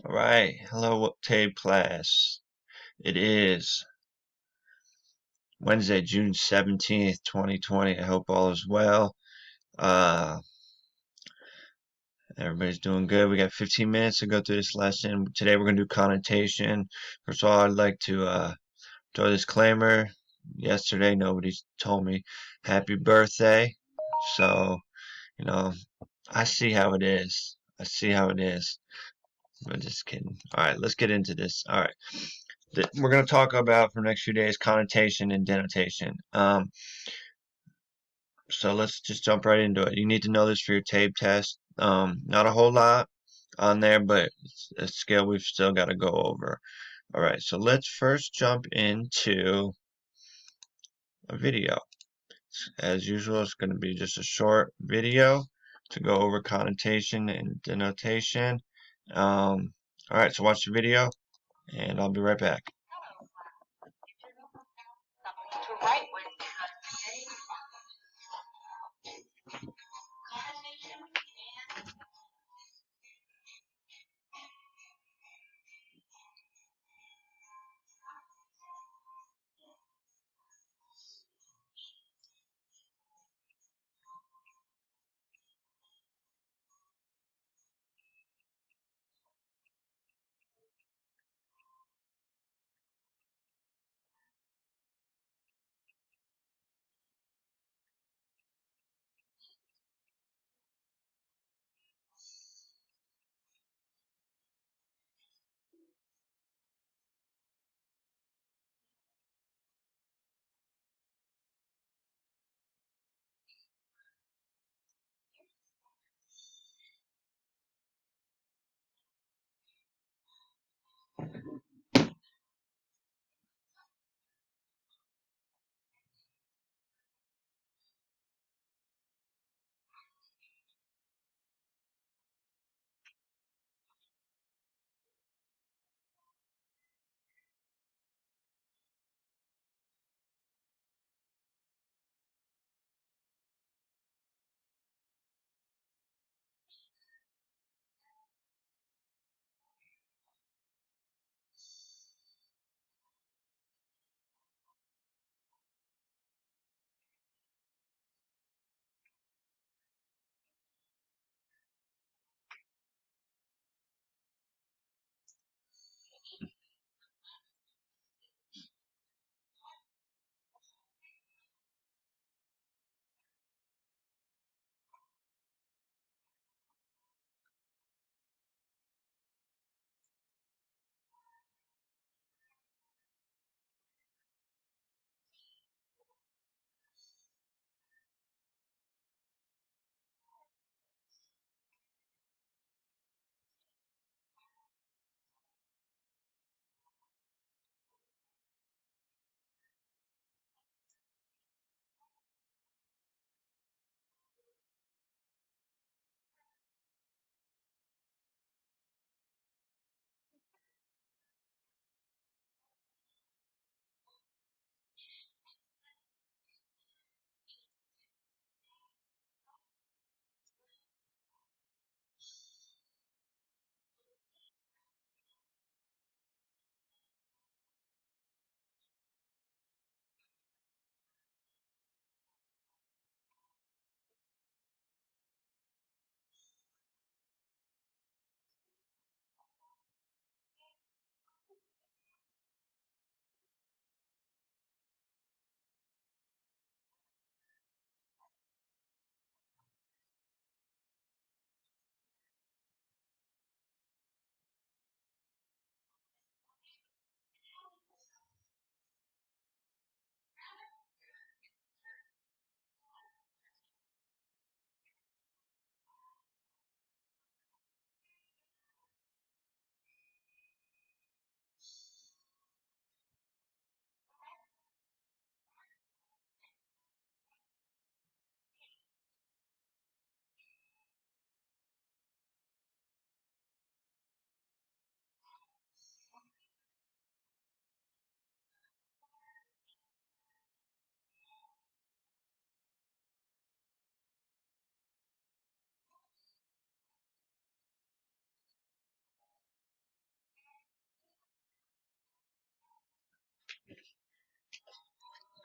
All right, hello tape class. It is Wednesday, June 17th, 2020. I hope all is well. Uh, everybody's doing good. We got 15 minutes to go through this lesson. Today we're going to do connotation. First of all, I'd like to throw a disclaimer. Yesterday, nobody told me happy birthday. So, you know, I see how it is. I see how it is. I'm just kidding. All right, let's get into this. All right. We're going to talk about for the next few days connotation and denotation. So let's just jump right into it. You need to know this for your tape test. Not a whole lot on there, but it's a skill we've still got to go over. All right, so let's first jump into a video. As usual, it's going to be just a short video to go over connotation and denotation. All right, so watch the video, and I'll be right back.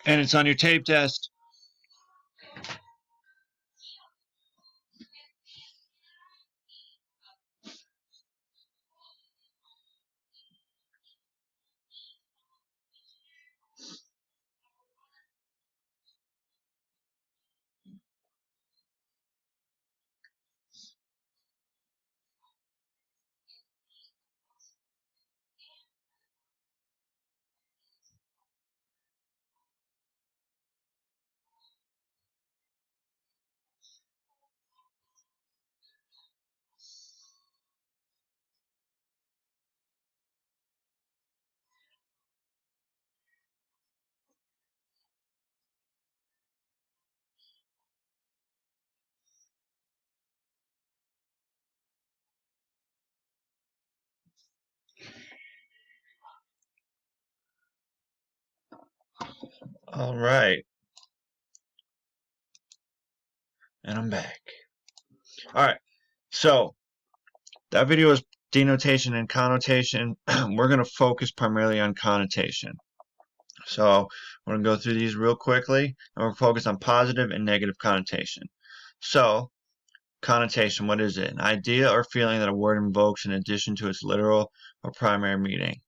And it's on your tape test. All right, and I'm back. All right, so that video is denotation and connotation. We're going to focus primarily on connotation. So we're going to go through these real quickly, and we're focused on positive and negative connotation. So, connotation, what is it? An idea or feeling that a word invokes in addition to its literal or primary meaning.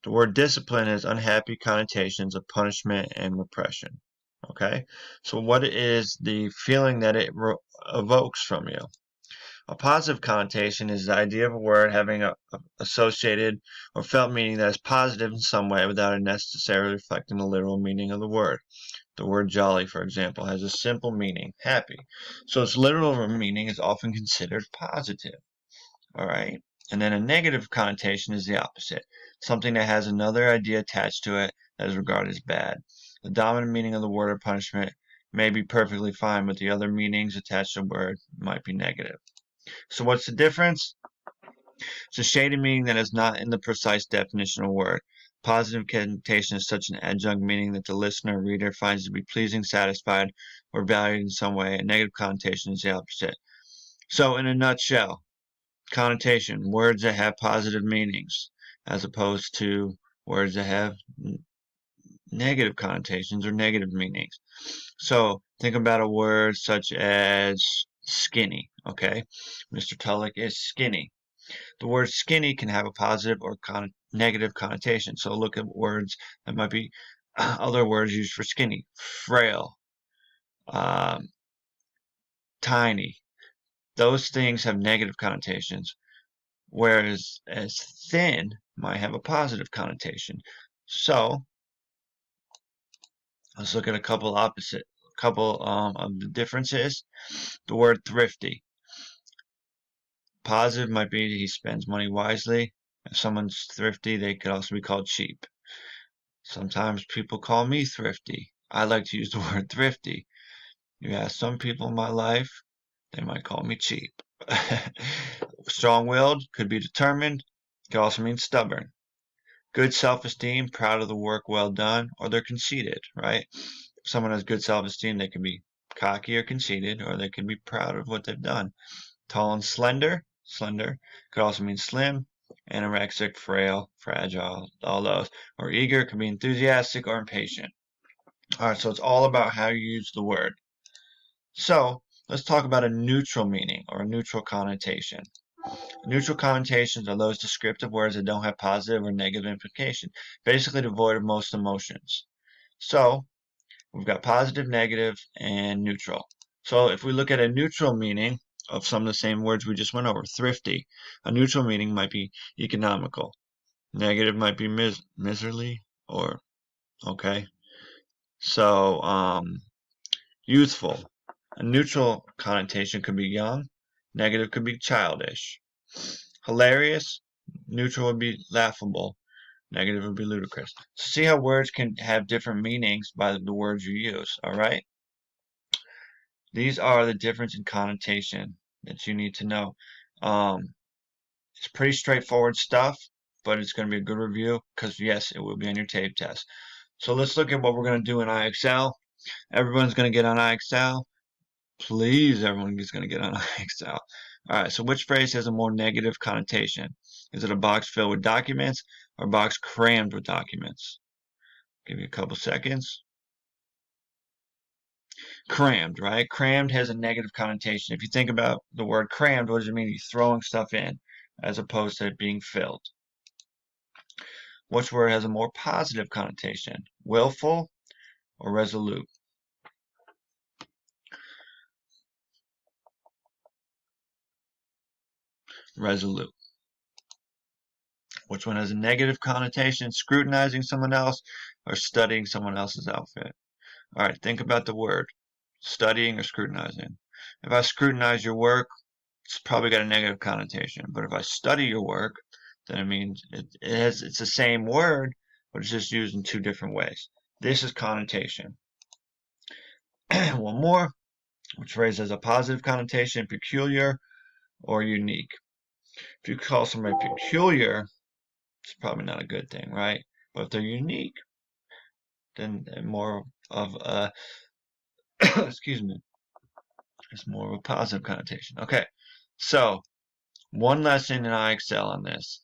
The word discipline has unhappy connotations of punishment and repression. Okay, so what is the feeling that it evokes from you? A positive connotation is the idea of a word having a associated or felt meaning that is positive in some way without it necessarily reflecting the literal meaning of the word. The word jolly, for example, has a simple meaning, happy. So its literal meaning is often considered positive. All right? And then a negative connotation is the opposite, something that has another idea attached to it that is regarded as bad. The dominant meaning of the word or punishment may be perfectly fine, but the other meanings attached to the word might be negative. So what's the difference? It's a shaded meaning that is not in the precise definition of a word. Positive connotation is such an adjunct meaning that the listener or reader finds to be pleasing, satisfied, or valued in some way. A negative connotation is the opposite. So, in a nutshell, connotation, words that have positive meanings, as opposed to words that have negative connotations or negative meanings. So, think about a word such as skinny, okay? Mr. Tulloch is skinny. The word skinny can have a positive or negative connotation. So look at words that might be other words used for skinny: frail, um, tiny. Those things have negative connotations, whereas as thin might have a positive connotation. So let's look at a couple of the differences. The word thrifty. Positive might be he spends money wisely. If someone's thrifty, they could also be called cheap. Sometimes people call me thrifty. I like to use the word thrifty. You ask some people in my life, they might call me cheap. Strong-willed could be determined, could also mean stubborn. Good self-esteem, proud of the work well done, or they're conceited, right? If someone has good self-esteem, they can be cocky or conceited, or they can be proud of what they've done. Tall and slender could also mean slim, anorexic, frail, fragile, all those. Or eager could be enthusiastic or impatient. All right, so it's all about how you use the word. So let's talk about a neutral meaning or a neutral connotation. Neutral connotations are those descriptive words that don't have positive or negative implication, basically devoid of most emotions. So we've got positive, negative, and neutral. So if we look at a neutral meaning of some of the same words we just went over, thrifty, a neutral meaning might be economical. Negative might be miserly or okay. So youthful. A neutral connotation could be young. Negative could be childish. Hilarious. Neutral would be laughable. Negative would be ludicrous. So see how words can have different meanings by the words you use, all right? These are the difference in connotation that you need to know. It's pretty straightforward stuff, but it's going to be a good review because, yes, it will be on your tape test. So let's look at what we're going to do in IXL. Everyone's going to get on IXL. Please, everyone is going to get on IXL. All right, so which phrase has a more negative connotation? Is it a box filled with documents or a box crammed with documents? Give you a couple seconds. Crammed, right? Crammed has a negative connotation. If you think about the word crammed, what does it mean? You're throwing stuff in as opposed to it being filled. Which word has a more positive connotation? Willful or resolute? Resolute. Which one has a negative connotation? Scrutinizing someone else or studying someone else's outfit? All right, think about the word studying or scrutinizing. If I scrutinize your work, it's probably got a negative connotation. But if I study your work, then it means it's the same word, but it's just used in two different ways. This is connotation. One more, which phrase has a positive connotation, peculiar or unique. If you call somebody peculiar, it's probably not a good thing, right? But if they're unique, then more of a excuse me, it's more of a positive connotation. Okay, so one lesson in IXL on this.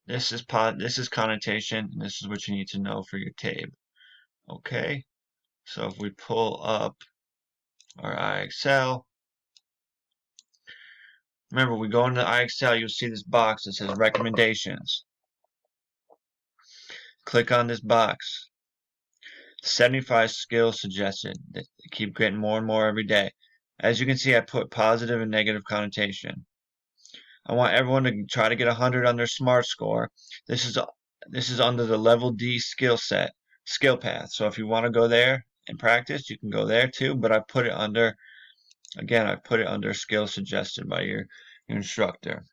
This is connotation, and this is what you need to know for your TABE. Okay, so if we pull up our IXL, remember we go into IXL, you'll see this box that says recommendations. Click on this box. 75 skills suggested. They keep getting more and more every day. As you can see, I put positive and negative connotation. I want everyone to try to get 100 on their SMART score. This is under the level D skill path. So if you want to go there and practice, you can go there too. But I put it under, again, I put it under skills suggested by your instructor.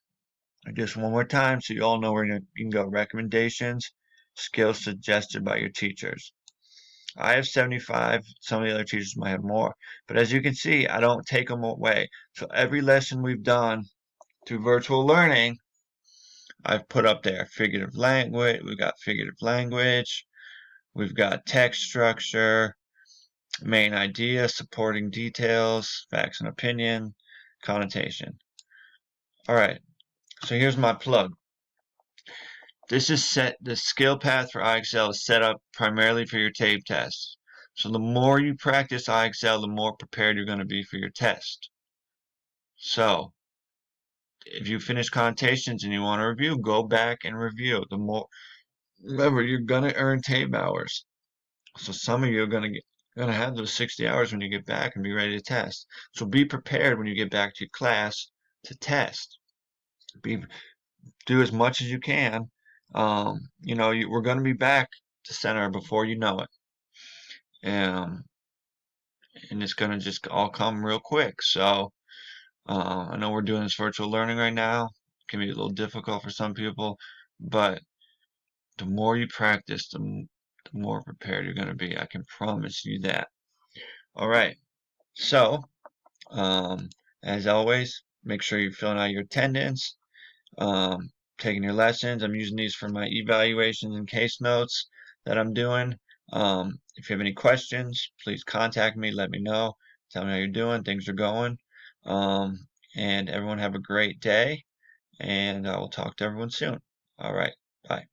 Just one more time so you all know where you can go. Recommendations, skills suggested by your teachers. I have 75. Some of the other teachers might have more. But as you can see, I don't take them away. So every lesson we've done through virtual learning, I've put up there figurative language. We've got figurative language. We've got text structure, main idea, supporting details, facts and opinion, connotation. All right. So here's my plug. The skill path for IXL is set up primarily for your TABE test. So the more you practice IXL, the more prepared you're going to be for your test. So if you finish connotations and you want to review, go back and review. Remember, you're going to earn TABE hours. So some of you are going to have those 60 hours when you get back and be ready to test. So be prepared when you get back to your class to test. Do as much as you can. We're going to be back to center before you know it. And it's going to just all come real quick. So I know we're doing this virtual learning right now. It can be a little difficult for some people, but the more you practice, the more prepared you're going to be. I can promise you that. All right. So, as always, make sure you're filling out your attendance, taking your lessons. I'm using these for my evaluations and case notes that I'm doing. If you have any questions, please contact me. Let me know. Tell me how you're doing. Things are going. Um, and everyone have a great day. And I will talk to everyone soon. All right. Bye.